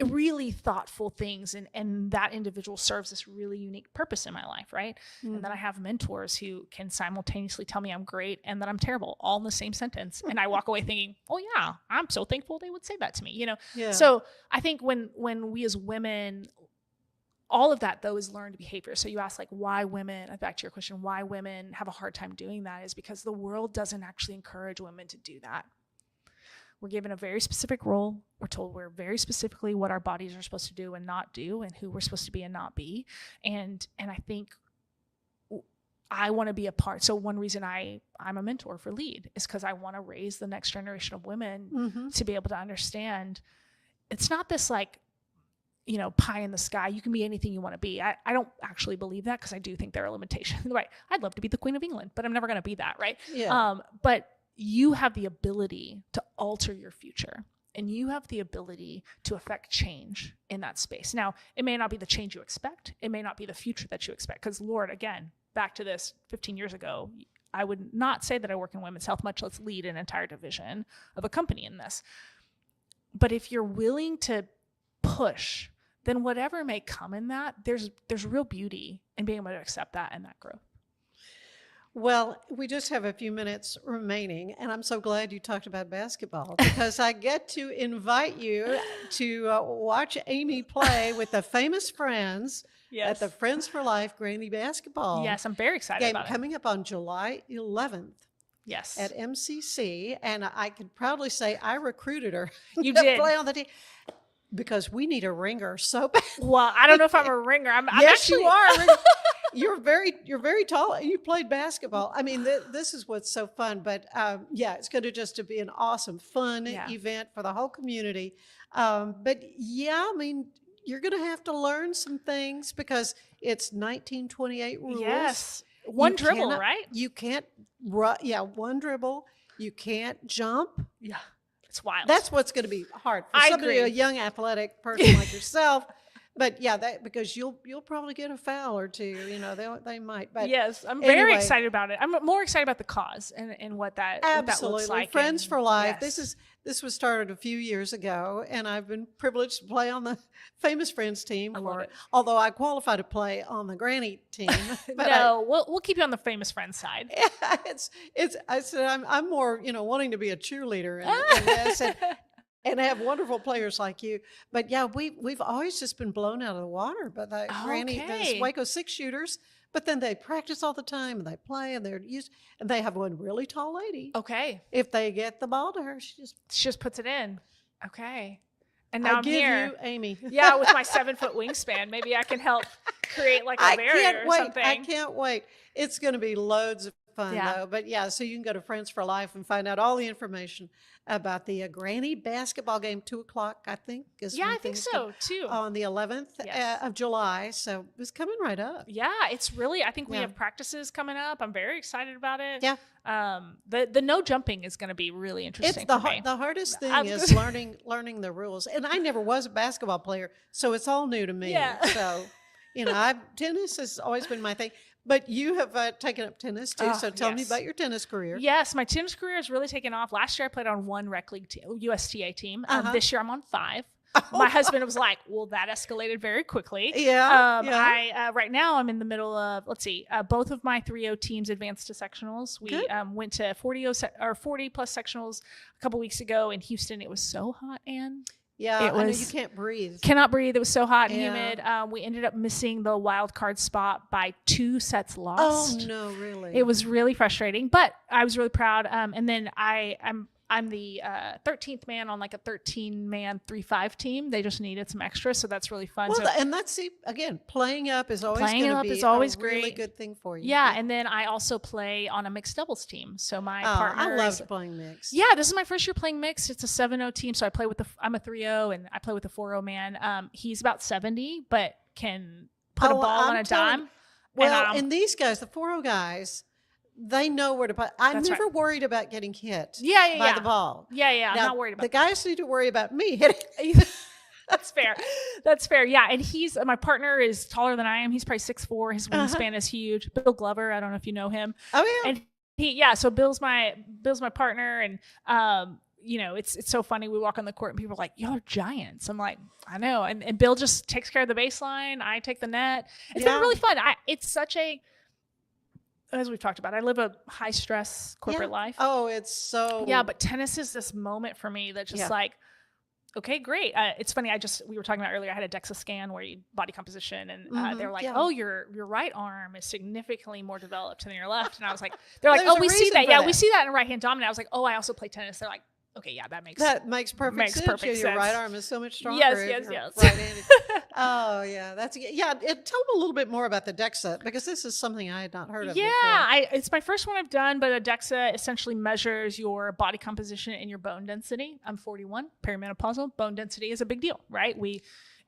really thoughtful things. And that individual serves this really unique purpose in my life, right? Mm-hmm. And then I have mentors who can simultaneously tell me I'm great and that I'm terrible, all in the same sentence. And I walk away thinking, oh yeah, I'm so thankful they would say that to me, Yeah. So I think when we as women, all of that, though, is learned behavior. So you ask, like, why women, back to your question, why women have a hard time doing that is because the world doesn't actually encourage women to do that. We're given a very specific role. We're told we're very specifically what our bodies are supposed to do and not do and who we're supposed to be and not be. And I think I want to be a part. So one reason I'm a mentor for LEAD is because I want to raise the next generation of women to be able to understand it's not this like, pie in the sky. You can be anything you want to be. I don't actually believe that because I do think there are limitations, right? I'd love to be the Queen of England, but I'm never going to be that, right? Yeah. But you have the ability to alter your future and you have the ability to affect change in that space. Now, it may not be the change you expect. It may not be the future that you expect because Lord, again, back to this 15 years ago, I would not say that I work in women's health, much less lead an entire division of a company in this. But if you're willing to push, then whatever may come in that, there's real beauty in being able to accept that and that growth. Well, we just have a few minutes remaining, and I'm so glad you talked about basketball because I get to invite you to watch Amy play with the famous friends at the Friends for Life Granny Basketball. Yes, I'm very excited about it. Coming up on July 11th. Yes. At MCC, and I can proudly say I recruited her. You to did. Play on the team. Because we need a ringer so bad. Well, I don't know if I'm a ringer. I'm yes, actually... you are. You're very tall. You played basketball. I mean, this is what's so fun. But it's going to just be an awesome, fun event for the whole community. But yeah, I mean, you're going to have to learn some things because it's 1928 rules. Yes, one dribble, right? You can't. One dribble. You can't jump. Yeah. It's wild. That's what's going to be hard for somebody, a young athletic person like yourself. But yeah, because you'll probably get a foul or two. They might. But yes, I'm anyway, very excited about it. I'm more excited about the cause and what that looks like. Friends for Life. Yes. This was started a few years ago, and I've been privileged to play on the Famous Friends team. Although I qualify to play on the Granny team. But we'll keep you on the Famous Friends side. I said I'm more wanting to be a cheerleader in this. And have wonderful players like you. But yeah, we've always just been blown out of the water by the Granny, those Waco 6 shooters. But then they practice all the time and they play and and they have one really tall lady. Okay. If they get the ball to her, she just puts it in. Okay. And now I'm here. You, Amy. Yeah, with my 7-foot wingspan, maybe I can help create like a barrier or something. I can't wait. It's going to be loads of fun though. But yeah, so you can go to Friends for Life and find out all the information about the Granny basketball game, 2:00, I think. I think so too. On the 11th of July. So it's coming right up. Yeah, it's really, I think we have practices coming up. I'm very excited about it. Yeah. The no jumping is going to be really interesting. It's the hardest thing is learning the rules. And I never was a basketball player, so it's all new to me. Yeah. So, tennis has always been my thing. But you have taken up tennis too, so tell me about your tennis career. Yes, my tennis career has really taken off. Last year I played on 1 rec league USTA team. This year I'm on 5. My husband was like, well, that escalated very quickly. Yeah. Right now I'm in the middle of, both of my 3-0 teams advanced to sectionals. We went to 40 plus sectionals a couple weeks ago in Houston. It was so hot, Ann. Yeah, I know you can't breathe. Cannot breathe. It was so hot and humid. We ended up missing the wild card spot by 2 sets lost. Oh no, really? It was really frustrating, but I was really proud. And then I'm the 13th man on like a 13-man 3-5 team. They just needed some extra, so that's really fun. Well, and that's again, playing up is always going to be a really good thing for you. Yeah, and then I also play on a mixed doubles team. So my partner, I love playing mixed. Yeah, this is my first year playing mixed. It's a 7-0 team, so I'm a 3-0 and I play with a 4-0 man. He's about 70, but can put a ball on a dime. And these guys, the 4-0 guys, they know where to put. I'm never worried about getting hit by the ball. Yeah. I'm not worried about the guys need to worry about me hitting. That's fair. Yeah. And my partner is taller than I am. He's probably 6'4". His wingspan is huge. Bill Glover. I don't know if you know him. Oh yeah. And so Bill's my partner. And, it's so funny. We walk on the court and people are like, y'all are giants. I'm like, I know. And Bill just takes care of the baseline. I take the net. It's been really fun. It's such as we've talked about, I live a high stress corporate life. Oh, it's so. Yeah. But tennis is this moment for me that just okay, great. It's funny. We were talking about earlier, I had a DEXA scan where you body composition and they were like, oh, your right arm is significantly more developed than your left. And I was like, they're like, oh, we see that. Yeah, we see that in right hand dominant. I was like, oh, I also play tennis. They're like, okay, yeah, that makes perfect sense. Your right arm is so much stronger. Yes. Right-handed. Oh yeah, tell them a little bit more about the DEXA, because this is something I had not heard of before. It's my first one I've done, but a DEXA essentially measures your body composition and your bone density. I'm 41, perimenopausal. Bone density is a big deal, right?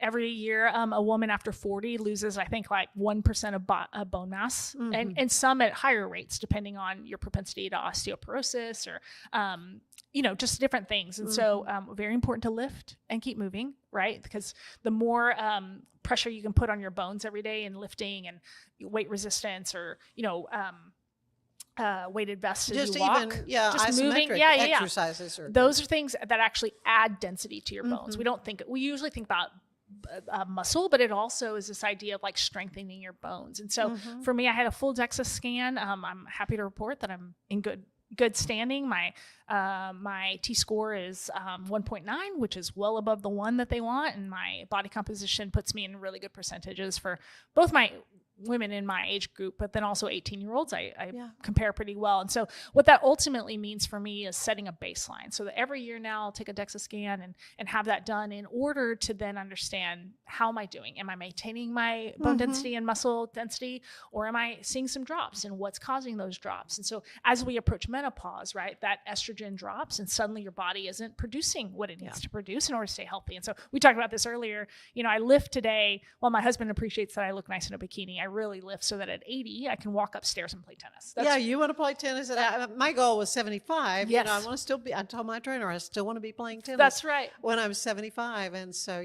Every year, a woman after 40 loses, I think, like 1% of bone mass, and some at higher rates, depending on your propensity to osteoporosis or, just different things. And so very important to lift and keep moving, right? Because the more pressure you can put on your bones every day in lifting and weight resistance or, weighted vests as you walk. Just moving. Exercises. Those are things that actually add density to your bones. We usually think about muscle, but it also is this idea of like strengthening your bones. And so for me, I had a full DEXA scan. I'm happy to report that I'm in good standing. My T-score is 1.9, which is well above the 1 that they want. And my body composition puts me in really good percentages for both my women in my age group, but then also 18-year-olds. I compare pretty well. And so what that ultimately means for me is setting a baseline, so that every year now I'll take a DEXA scan and have that done in order to then understand, how am I doing? Am I maintaining my bone density and muscle density, or am I seeing some drops, and what's causing those drops? And so as we approach menopause, right, that estrogen drops and suddenly your body isn't producing what it needs to produce in order to stay healthy. And so we talked about this earlier. I lift today. While my husband appreciates that I look nice in a bikini, I really lift so that at 80 I can walk upstairs and play tennis. You want to play tennis? My goal was 75. Yes. I want to still be. I told my trainer I still want to be playing tennis. That's right. When I'm 75, and so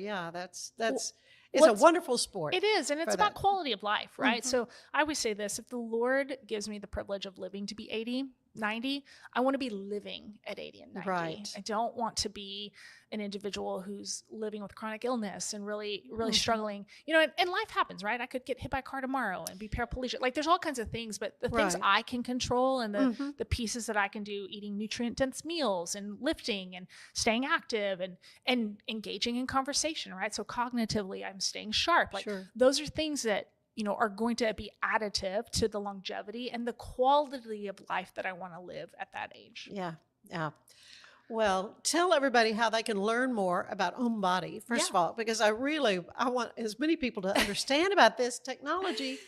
that's It's a wonderful sport. It is, and it's about quality of life, right? So I always say this, if the Lord gives me the privilege of living to be 80, 90, I want to be living at 80 and 90. Right. I don't want to be an individual who's living with chronic illness and really struggling. You know, and life happens, right? I could get hit by a car tomorrow and be paraplegic. Like there's all kinds of things, but the things I can control and the pieces that I can do, eating nutrient-dense meals and lifting and staying active and engaging in conversation, right? So cognitively, I'm staying sharp. Like those are things that, you know, are going to be additive to the longevity and the quality of life that I want to live at that age. Yeah. Yeah. Well, tell everybody how they can learn more about OhmBody, first of all, because I want as many people to understand about this technology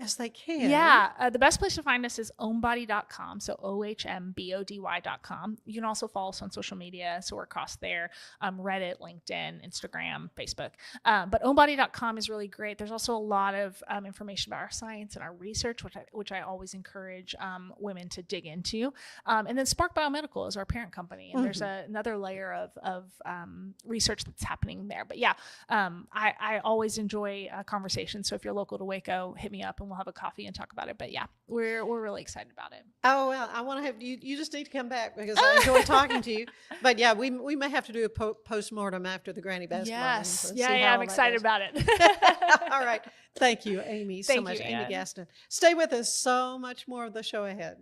as they can. Yeah. The best place to find us is ohmbody.com. So OhmBody.com. You can also follow us on social media. So we're across there, Reddit, LinkedIn, Instagram, Facebook. But ohmbody.com is really great. There's also a lot of information about our science and our research, which I always encourage women to dig into. And then Spark Biomedical is our parent company. And there's another layer of research that's happening there. But yeah, I always enjoy conversations. So if you're local to Waco, hit me up and we'll have a coffee and talk about it. But yeah, we're really excited about it. Oh, well, I want to have you just need to come back because I enjoy talking to you. But yeah, we may have to do a postmortem after the Granny basketball. Yes. Yeah, I'm excited about it. All right. Thank you, Amy, so much. Amy Gaston. Stay with us. So much more of the show ahead.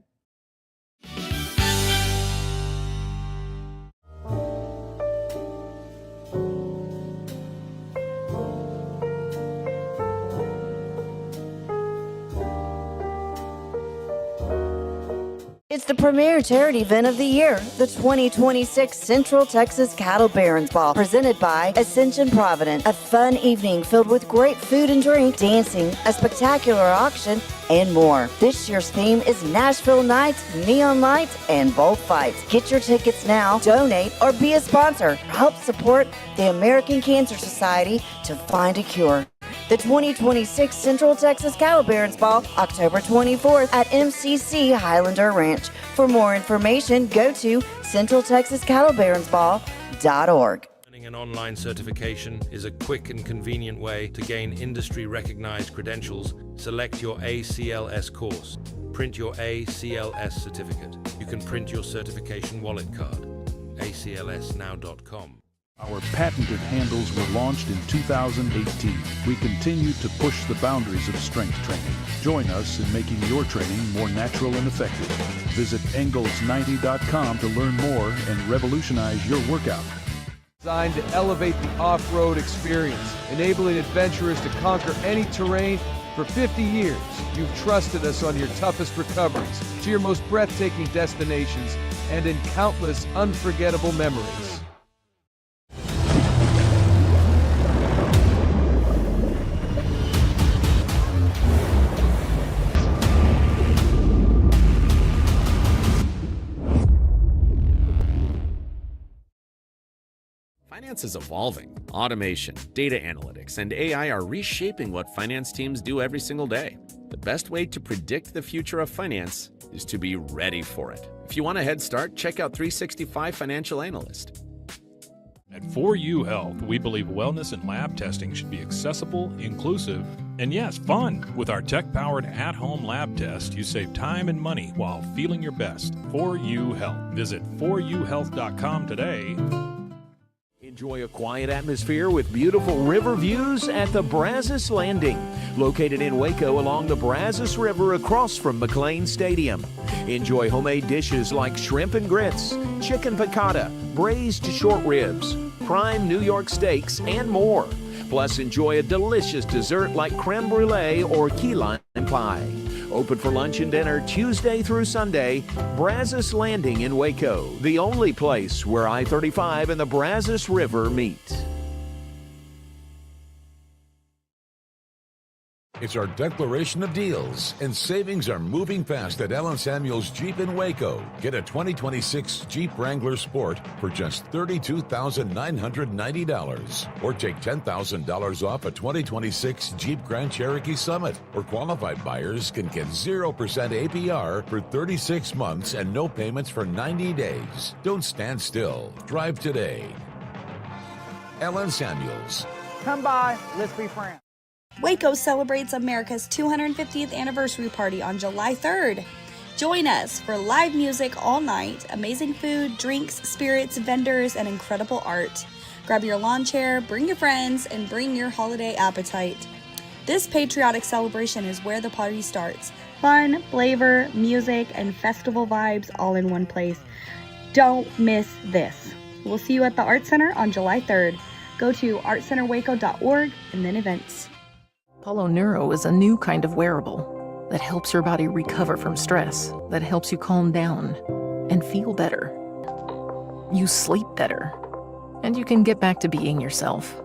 It's the premier charity event of the year, the 2026 Central Texas Cattle Barons Ball, presented by Ascension Provident. A fun evening filled with great food and drink, dancing, a spectacular auction, and more. This year's theme is Nashville Nights, Neon Lights, and Bullfights. Get your tickets now, donate, or be a sponsor. Help support the American Cancer Society to find a cure. The 2026 Central Texas Cattle Barons Ball, October 24th at MCC Highlander Ranch. For more information, go to centraltexascattlebaronsball.org. An online certification is a quick and convenient way to gain industry-recognized credentials. Select your ACLS course. Print your ACLS certificate. You can print your certification wallet card. aclsnow.com. Our patented handles were launched in 2018. We continue to push the boundaries of strength training. Join us in making your training more natural and effective. Visit Engels90.com to learn more and revolutionize your workout. Designed to elevate the off-road experience, enabling adventurers to conquer any terrain. For 50 years, you've trusted us on your toughest recoveries, to your most breathtaking destinations, and in countless unforgettable memories. Finance is evolving. Automation, data analytics, and AI are reshaping what finance teams do every single day. The best way to predict the future of finance is to be ready for it. If you want a head start, check out 365 Financial Analyst. At 4U Health, we believe wellness and lab testing should be accessible, inclusive, and yes, fun. With our tech-powered at-home lab test, you save time and money while feeling your best. 4U Health. Visit 4uhealth.com today. Enjoy a quiet atmosphere with beautiful river views at the Brazos Landing, located in Waco along the Brazos River across from McLean Stadium. Enjoy homemade dishes like shrimp and grits, chicken piccata, braised short ribs, prime New York steaks, and more. Plus, enjoy a delicious dessert like creme brulee or key lime pie. Open for lunch and dinner Tuesday through Sunday. Brazos Landing in Waco, the only place where I-35 and the Brazos River meet. It's our declaration of deals, and savings are moving fast at Allen Samuels Jeep in Waco. Get a 2026 Jeep Wrangler Sport for just $32,990, or take $10,000 off a 2026 Jeep Grand Cherokee Summit. Or qualified buyers can get 0% APR for 36 months and no payments for 90 days. Don't stand still. Drive today. Allen Samuels. Come by, let's be friends. Waco celebrates America's 250th anniversary party on July 3rd. Join us for live music all night, amazing food, drinks, spirits, vendors, and incredible art. Grab your lawn chair, bring your friends, and bring your holiday appetite. This patriotic celebration is where the party starts. Fun, flavor, music, and festival vibes all in one place. Don't miss this. We'll see you at the Art Center on July 3rd. Go to artcenterwaco.org and then events. Apollo Neuro is a new kind of wearable that helps your body recover from stress, that helps you calm down and feel better. You sleep better, and you can get back to being yourself.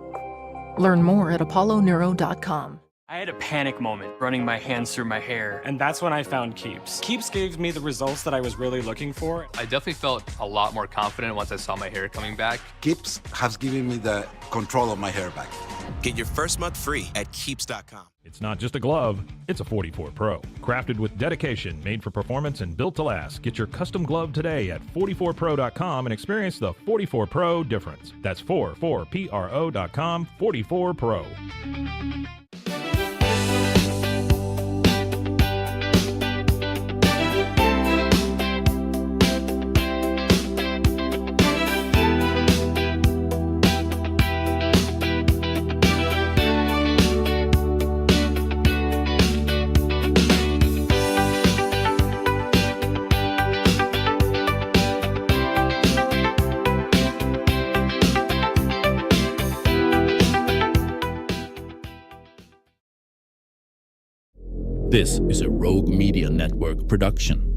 Learn more at apolloneuro.com. I had a panic moment running my hands through my hair, and that's when I found Keeps. Keeps gave me the results that I was really looking for. I definitely felt a lot more confident once I saw my hair coming back. Keeps has given me the control of my hair back. Get your first month free at Keeps.com. It's not just a glove, it's a 44 Pro. Crafted with dedication, made for performance, and built to last. Get your custom glove today at 44pro.com and experience the 44 Pro difference. That's 44pro.com, 44 Pro. This is a Rogue Media Network production.